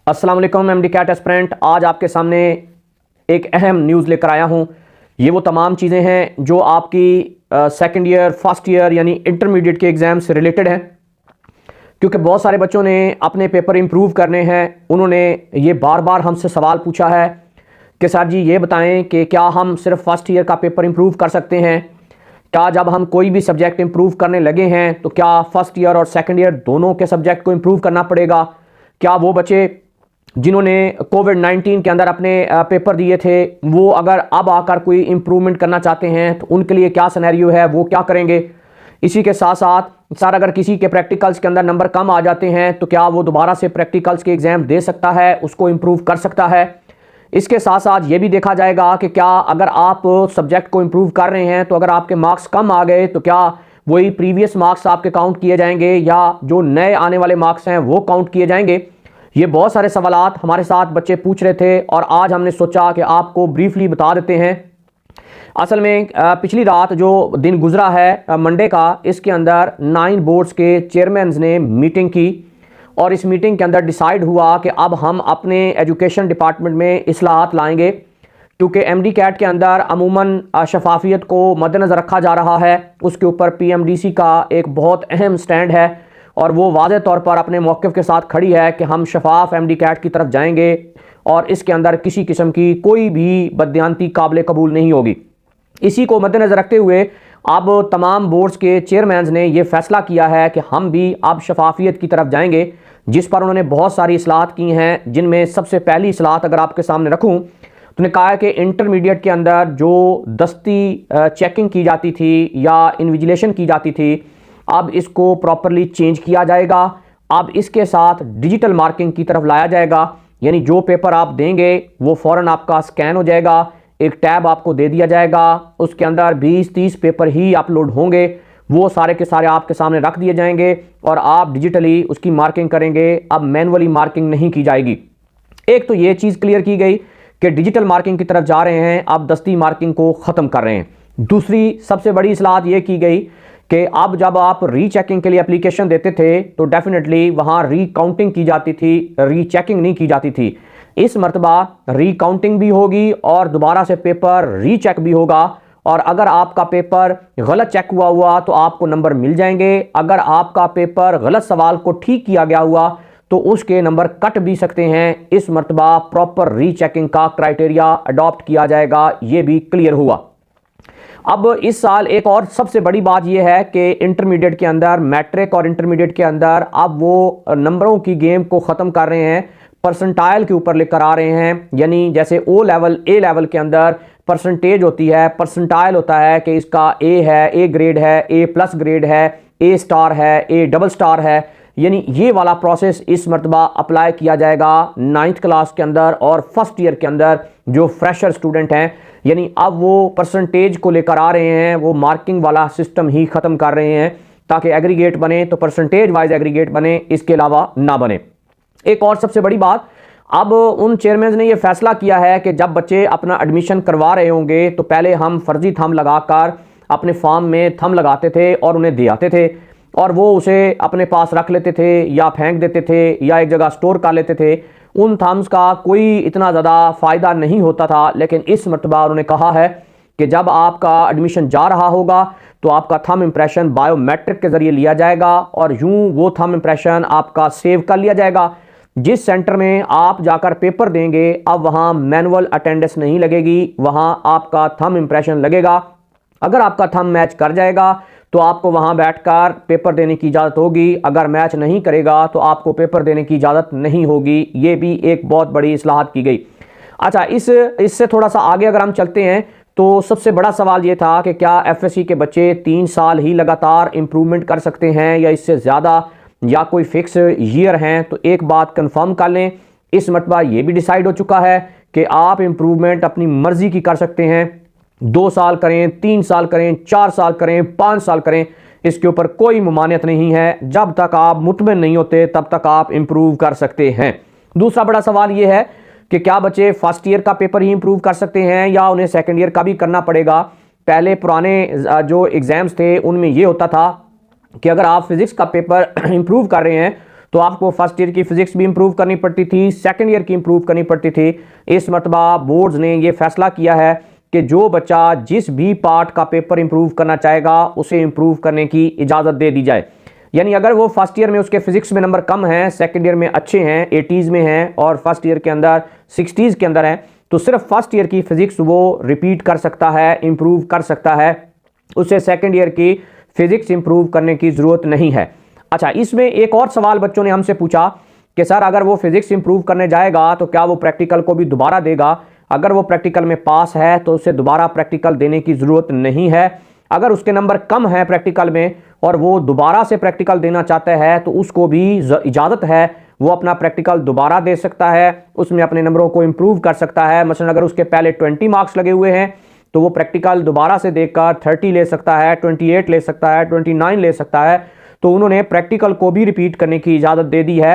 अस्सलाम वालेकुम MD cat aspirant. आज आपके सामने एक अहम न्यूज़ लेकर आया हूँ। ये वो तमाम चीज़ें हैं जो आपकी सेकंड ईयर, फर्स्ट ईयर यानी इंटरमीडिएट के एग्ज़ाम से रिलेटेड हैं, क्योंकि बहुत सारे बच्चों ने अपने पेपर इम्प्रूव करने हैं। उन्होंने ये बार बार हमसे सवाल पूछा है कि सर जी ये बताएं कि क्या हम सिर्फ फर्स्ट ईयर का पेपर इम्प्रूव कर सकते हैं? क्या जब हम कोई भी सब्जेक्ट इम्प्रूव करने लगे हैं तो क्या फर्स्ट ईयर और सेकंड ईयर दोनों के सब्जेक्ट को इम्प्रूव करना पड़ेगा? क्या वो बच्चे जिन्होंने कोविड-19 के अंदर अपने पेपर दिए थे वो अगर अब आकर कोई इम्प्रूवमेंट करना चाहते हैं तो उनके लिए क्या सिनेरियो है, वो क्या करेंगे? इसी के साथ साथ सर अगर किसी के प्रैक्टिकल्स के अंदर नंबर कम आ जाते हैं तो क्या वो दोबारा से प्रैक्टिकल्स के एग्ज़ाम दे सकता है, उसको इम्प्रूव कर सकता है? इसके साथ साथ ये भी देखा जाएगा कि क्या अगर आप सब्जेक्ट को इम्प्रूव कर रहे हैं तो अगर आपके मार्क्स कम आ गए तो क्या वही प्रीवियस मार्क्स आपके काउंट किए जाएंगे या जो नए आने वाले मार्क्स हैं वो काउंट किए जाएंगे? ये बहुत सारे सवालात हमारे साथ बच्चे पूछ रहे थे और आज हमने सोचा कि आपको ब्रीफली बता देते हैं। असल में पिछली रात जो दिन गुजरा है मंडे का, इसके अंदर 9 बोर्ड्स के चेयरमैन ने मीटिंग की और इस मीटिंग के अंदर डिसाइड हुआ कि अब हम अपने एजुकेशन डिपार्टमेंट में इस्लाहात लाएंगे, क्योंकि एमडी कैट के अंदर अमूमन शफाफियत को मद्देनज़र रखा जा रहा है। उसके ऊपर पीएमडीसी का एक बहुत अहम स्टैंड है और वो वाज़े तौर पर अपने मौक़िफ़ के साथ खड़ी है कि हम शफाफ एमडी कैट की तरफ जाएंगे और इसके अंदर किसी किस्म की कोई भी बददियानती काबिल कबूल नहीं होगी। इसी को मद्देनज़र रखते हुए अब तमाम बोर्ड्स के चेयरमैन ने ये फ़ैसला किया है कि हम भी अब शफाफियत की तरफ जाएंगे, जिस पर उन्होंने बहुत सारी इस्लाहत की हैं। जिनमें सबसे पहली इस्लाहत अगर आपके सामने रखूँ तो उन्होंने कहा है कि इंटरमीडिएट के अंदर जो दस्ती चेकिंग की जाती थी या इन्विजिलेशन की जाती थी, अब इसको प्रॉपरली चेंज किया जाएगा। अब इसके साथ डिजिटल मार्किंग की तरफ लाया जाएगा, यानी जो पेपर आप देंगे वो फ़ौरन आपका स्कैन हो जाएगा, एक टैब आपको दे दिया जाएगा, उसके अंदर 20-30 पेपर ही अपलोड होंगे, वो सारे के सारे आपके सामने रख दिए जाएंगे और आप डिजिटली उसकी मार्किंग करेंगे। अब मैनुअली मार्किंग नहीं की जाएगी। एक तो ये चीज़ क्लियर की गई कि डिजिटल मार्किंग की तरफ जा रहे हैं, अब दस्ती मार्किंग को ख़त्म कर रहे हैं। दूसरी सबसे बड़ी इस्लाहत ये की गई कि अब जब आप रीचेकिंग के लिए एप्लीकेशन देते थे तो डेफिनेटली वहाँ रीकाउंटिंग की जाती थी, रीचेकिंग नहीं की जाती थी। इस मरतबा रीकाउंटिंग भी होगी और दोबारा से पेपर रीचेक भी होगा और अगर आपका पेपर गलत चेक हुआ तो आपको नंबर मिल जाएंगे। अगर आपका पेपर गलत सवाल को ठीक किया गया हुआ तो उसके नंबर कट भी सकते हैं। इस मरतबा प्रॉपर रीचेकिंग का क्राइटेरिया अडॉप्ट किया जाएगा, ये भी क्लियर हुआ। अब इस साल एक और सबसे बड़ी बात यह है कि इंटरमीडिएट के अंदर, मैट्रिक और इंटरमीडिएट के अंदर अब वो नंबरों की गेम को ख़त्म कर रहे हैं, परसेंटाइल के ऊपर लेकर आ रहे हैं। यानी जैसे ओ लेवल, ए लेवल के अंदर परसेंटेज होती है, परसेंटाइल होता है कि इसका ए है, ए ग्रेड है, ए प्लस ग्रेड है, ए स्टार है, ए डबल स्टार है। यानी ये वाला प्रोसेस इस मरतबा अप्लाई किया जाएगा 9th क्लास के अंदर और फर्स्ट ईयर के अंदर जो फ्रेशर स्टूडेंट हैं। यानी अब वो परसेंटेज को लेकर आ रहे हैं, वो मार्किंग वाला सिस्टम ही ख़त्म कर रहे हैं ताकि एग्रीगेट बने तो परसेंटेज वाइज एग्रीगेट बने, इसके अलावा ना बने। एक और सबसे बड़ी बात, अब उन चेयरमैन ने यह फैसला किया है कि जब बच्चे अपना एडमिशन करवा रहे होंगे तो पहले हम फर्जी थंब लगाकर अपने फॉर्म में थंब लगाते थे और उन्हें दे आते थे और वो उसे अपने पास रख लेते थे या फेंक देते थे या एक जगह स्टोर कर लेते थे। उन थम्स का कोई इतना ज़्यादा फ़ायदा नहीं होता था, लेकिन इस मरतबा उन्होंने कहा है कि जब आपका एडमिशन जा रहा होगा तो आपका थंब इम्प्रेशन बायोमेट्रिक के ज़रिए लिया जाएगा और यूं वो थंब इम्प्रेशन आपका सेव कर लिया जाएगा। जिस सेंटर में आप जाकर पेपर देंगे अब वहाँ मैनुअल अटेंडेंस नहीं लगेगी, वहाँ आपका थंब इम्प्रेशन लगेगा। अगर आपका थंब मैच कर जाएगा तो आपको वहां बैठकर पेपर देने की इजाज़त होगी, अगर मैच नहीं करेगा तो आपको पेपर देने की इजाज़त नहीं होगी। ये भी एक बहुत बड़ी इस्लाहत की गई। अच्छा, इससे थोड़ा सा आगे अगर हम चलते हैं तो सबसे बड़ा सवाल ये था कि क्या एफएससी के बच्चे 3 साल ही लगातार इम्प्रूवमेंट कर सकते हैं या इससे ज़्यादा, या कोई फिक्स ईयर हैं? तो एक बात कन्फर्म कर लें, इस मरतबा ये भी डिसाइड हो चुका है कि आप इम्प्रूवमेंट अपनी मर्ज़ी की कर सकते हैं। 2 साल करें, 3 साल करें, 4 साल करें, 5 साल करें, इसके ऊपर कोई ममानियत नहीं है। जब तक आप मुतमिन नहीं होते तब तक आप इम्प्रूव कर सकते हैं। दूसरा बड़ा सवाल यह है कि क्या बच्चे फर्स्ट ईयर का पेपर ही इम्प्रूव कर सकते हैं या उन्हें सेकंड ईयर का भी करना पड़ेगा? पहले पुराने जो एग्ज़ाम्स थे उनमें यह होता था कि अगर आप फिज़िक्स का पेपर इम्प्रूव कर रहे हैं तो आपको फर्स्ट ईयर की फिजिक्स भी इंप्रूव करनी पड़ती थी, सेकंड ईयर की इंप्रूव करनी पड़ती थी। इस मरतबा बोर्ड्स ने ये फैसला किया है कि जो बच्चा जिस भी पार्ट का पेपर इंप्रूव करना चाहेगा उसे इंप्रूव करने की इजाज़त दे दी जाए। यानी अगर वो फर्स्ट ईयर में उसके फिजिक्स में नंबर कम हैं, सेकंड ईयर में अच्छे हैं, 80s में हैं और फर्स्ट ईयर के अंदर 60s के अंदर हैं, तो सिर्फ फर्स्ट ईयर की फिजिक्स वो रिपीट कर सकता है, इंप्रूव कर सकता है, उसे सेकंड ईयर की फिजिक्स इंप्रूव करने की ज़रूरत नहीं है। अच्छा, इसमें एक और सवाल बच्चों ने हमसे पूछा कि सर अगर वो फिजिक्स इंप्रूव करने जाएगा तो क्या वो प्रैक्टिकल को भी दोबारा देगा? अगर वो प्रैक्टिकल में पास है तो उसे दोबारा प्रैक्टिकल देने की ज़रूरत नहीं है। अगर उसके नंबर कम है प्रैक्टिकल में और वो दोबारा से प्रैक्टिकल देना चाहता है तो उसको भी इजाज़त है, वो अपना प्रैक्टिकल दोबारा दे सकता है, उसमें अपने नंबरों को इंप्रूव कर सकता है। मसलन अगर उसके पहले 20 मार्क्स लगे हुए हैं तो वो प्रैक्टिकल दोबारा से देकर 30 ले सकता है, 28 ले सकता है, 29 ले सकता है। तो उन्होंने प्रैक्टिकल को भी रिपीट करने की इजाज़त दे दी है।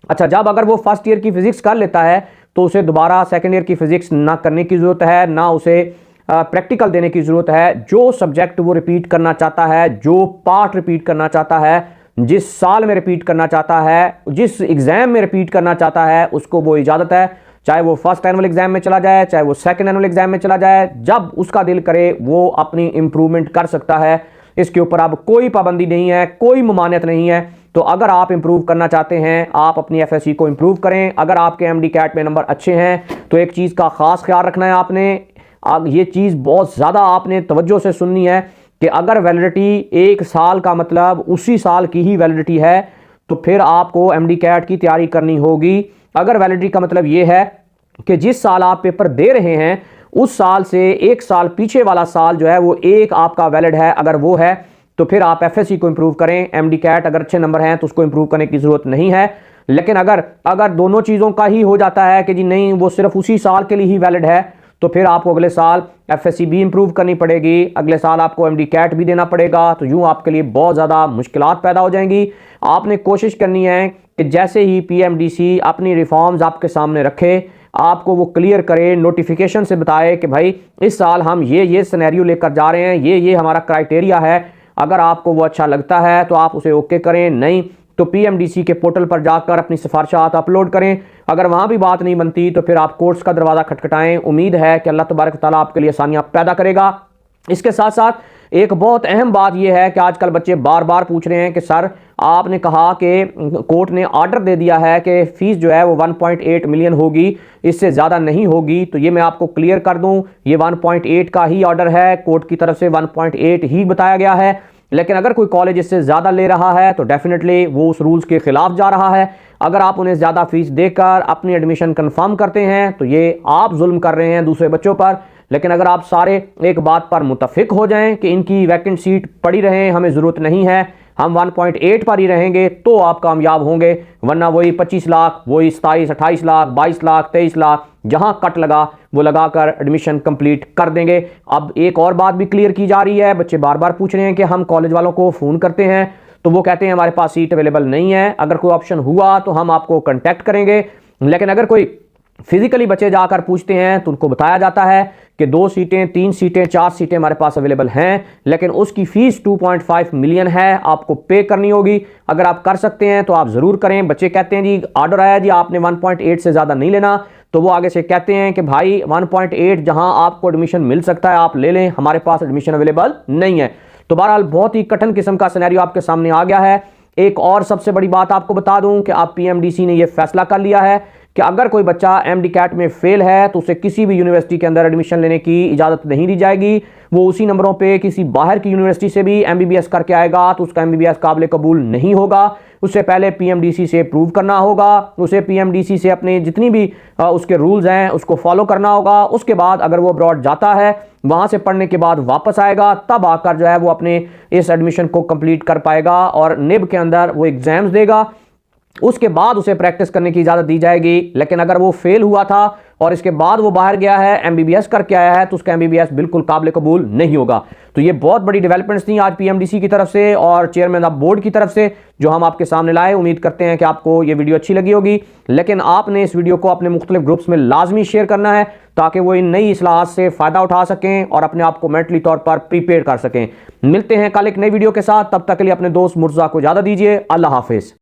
अच्छा, जब अगर वो फर्स्ट ईयर की फिजिक्स कर लेता है तो उसे दोबारा सेकेंड ईयर की फिजिक्स ना करने की ज़रूरत है, ना उसे प्रैक्टिकल देने की ज़रूरत है। जो सब्जेक्ट वो रिपीट करना चाहता है, जो पार्ट रिपीट करना चाहता है, जिस साल में रिपीट करना चाहता है, जिस एग्ज़ाम में रिपीट करना चाहता है, उसको वो इजाज़त है। चाहे वो फर्स्ट एनुअल एग्ज़ाम में चला जाए, चाहे वो सेकंड एनुअल एग्ज़ाम में चला जाए, जब उसका दिल करे वो अपनी इंप्रूवमेंट कर सकता है। इसके ऊपर अब कोई पाबंदी नहीं है, कोई ममानियत नहीं है। तो अगर आप इंप्रूव करना चाहते हैं, आप अपनी एफएससी को इंप्रूव करें। अगर आपके एमडी कैट में नंबर अच्छे हैं तो एक चीज़ का ख़ास ख्याल रखना है आपने, ये चीज़ बहुत ज़्यादा आपने तवज्जो से सुननी है कि अगर वैलिडिटी 1 साल का मतलब उसी साल की ही वैलिडिटी है तो फिर आपको एमडी कैट की तैयारी करनी होगी। अगर वैलिडिटी का मतलब ये है कि जिस साल आप पेपर दे रहे हैं उस साल से 1 साल पीछे वाला साल जो है वो एक आपका वैलिड है, अगर वो है तो फिर आप एफएससी को इंप्रूव करें। एमडी कैट अगर अच्छे नंबर हैं तो उसको इंप्रूव करने की ज़रूरत नहीं है। लेकिन अगर दोनों चीज़ों का ही हो जाता है कि जी नहीं वो सिर्फ उसी साल के लिए ही वैलिड है, तो फिर आपको अगले साल एफएससी भी इंप्रूव करनी पड़ेगी, अगले साल आपको एमडी कैट भी देना पड़ेगा। तो यूँ आपके लिए बहुत ज़्यादा मुश्किलात पैदा हो जाएंगी। आपने कोशिश करनी है कि जैसे ही पीएमडीसी अपनी रिफॉर्म्स आपके सामने रखे, आपको वो क्लियर करे, नोटिफिकेशन से बताए कि भाई इस साल हम ये सिनेरियो लेकर जा रहे हैं, ये हमारा क्राइटेरिया है। अगर आपको वो अच्छा लगता है तो आप उसे ओके करें, नहीं तो पीएमडीसी के पोर्टल पर जाकर अपनी सिफारिशात अपलोड करें। अगर वहाँ भी बात नहीं बनती तो फिर आप कोर्ट्स का दरवाज़ा खटखटाएं। उम्मीद है कि अल्लाह तबारक तआला आपके लिए आसानियाँ पैदा करेगा। इसके साथ साथ एक बहुत अहम बात यह है कि आजकल बच्चे बार बार पूछ रहे हैं कि सर आपने कहा कि कोर्ट ने ऑर्डर दे दिया है कि फ़ीस जो है वो 1.8 मिलियन होगी, इससे ज़्यादा नहीं होगी। तो ये मैं आपको क्लियर कर दूं, ये 1.8 का ही ऑर्डर है, कोर्ट की तरफ से 1.8 ही बताया गया है। लेकिन अगर कोई कॉलेज इससे ज़्यादा ले रहा है तो डेफिनेटली वो उस रूल्स के ख़िलाफ़ जा रहा है। अगर आप उन्हें ज़्यादा फ़ीस देकर अपनी एडमिशन कन्फर्म करते हैं तो ये आप जुल्म कर रहे हैं दूसरे बच्चों पर। लेकिन अगर आप सारे एक बात पर मुतफिक हो जाएं कि इनकी वैकेंट सीट पड़ी रहे, हमें ज़रूरत नहीं है, हम 1.8 पर ही रहेंगे, तो आप कामयाब होंगे। वरना वही 25 लाख, वही 27, 28 लाख, 22 लाख, 23 लाख जहां कट लगा वो लगाकर एडमिशन कंप्लीट कर देंगे। अब एक और बात भी क्लियर की जा रही है, बच्चे बार बार पूछ रहे हैं कि हम कॉलेज वालों को फ़ोन करते हैं तो वो कहते हैं हमारे पास सीट अवेलेबल नहीं है, अगर कोई ऑप्शन हुआ तो हम आपको कॉन्टैक्ट करेंगे। लेकिन अगर कोई फिजिकली बच्चे जाकर पूछते हैं तो उनको बताया जाता है कि 2 सीटें, 3 सीटें, 4 सीटें हमारे पास अवेलेबल हैं, लेकिन उसकी फ़ीस 2.5 मिलियन है, आपको पे करनी होगी। अगर आप कर सकते हैं तो आप ज़रूर करें। बच्चे कहते हैं जी ऑर्डर आया जी आपने 1.8 से ज़्यादा नहीं लेना, तो वो आगे से कहते हैं कि भाई 1.8 जहां आपको एडमिशन मिल सकता है आप ले लें, हमारे पास एडमिशन अवेलेबल नहीं है। तो बहरहाल बहुत ही कठिन किस्म का सिनेरियो आपके सामने आ गया है। एक और सबसे बड़ी बात आपको बता दूं कि आप पीएमडीसी ने यह फैसला कर लिया है कि अगर कोई बच्चा एमडी कैट में फेल है तो उसे किसी भी यूनिवर्सिटी के अंदर एडमिशन लेने की इजाज़त नहीं दी जाएगी। वो उसी नंबरों पे किसी बाहर की यूनिवर्सिटी से भी एमबीबीएस करके आएगा तो उसका एमबीबीएस काबिल कबूल नहीं होगा। उससे पहले पीएमडीसी से प्रूव करना होगा, उसे पीएमडीसी से अपने जितनी भी उसके रूल्स हैं उसको फॉलो करना होगा। उसके बाद अगर वो अब्रॉड जाता है, वहाँ से पढ़ने के बाद वापस आएगा, तब आकर जो है वो अपने इस एडमिशन को कंप्लीट कर पाएगा और निब के अंदर वो एग्ज़ाम्स देगा। उसके बाद उसे प्रैक्टिस करने की इजाज़त दी जाएगी। लेकिन अगर वो फेल हुआ था और इसके बाद वो बाहर गया है, एमबीबीएस करके आया है, तो उसका एमबीबीएस बिल्कुल काबिल कबूल नहीं होगा। तो ये बहुत बड़ी डेवलपमेंट्स थी आज पीएमडीसी की तरफ से और चेयरमैन ऑफ बोर्ड की तरफ से जो हम आपके सामने लाए। उम्मीद करते हैं कि आपको ये वीडियो अच्छी लगी होगी, लेकिन आपने इस वीडियो को अपने मुख्तलिफ ग्रुप्स में लाजमी शेयर करना है ताकि वो इन नई इस्लाहात से फ़ायदा उठा सकें और अपने आप को मेंटली तौर पर प्रिपेयर कर सकें। मिलते हैं कल एक नई वीडियो के साथ, तब तक के लिए अपने दोस्त मुर्तज़ा को इजाज़त दीजिए। अल्लाह हाफिज़।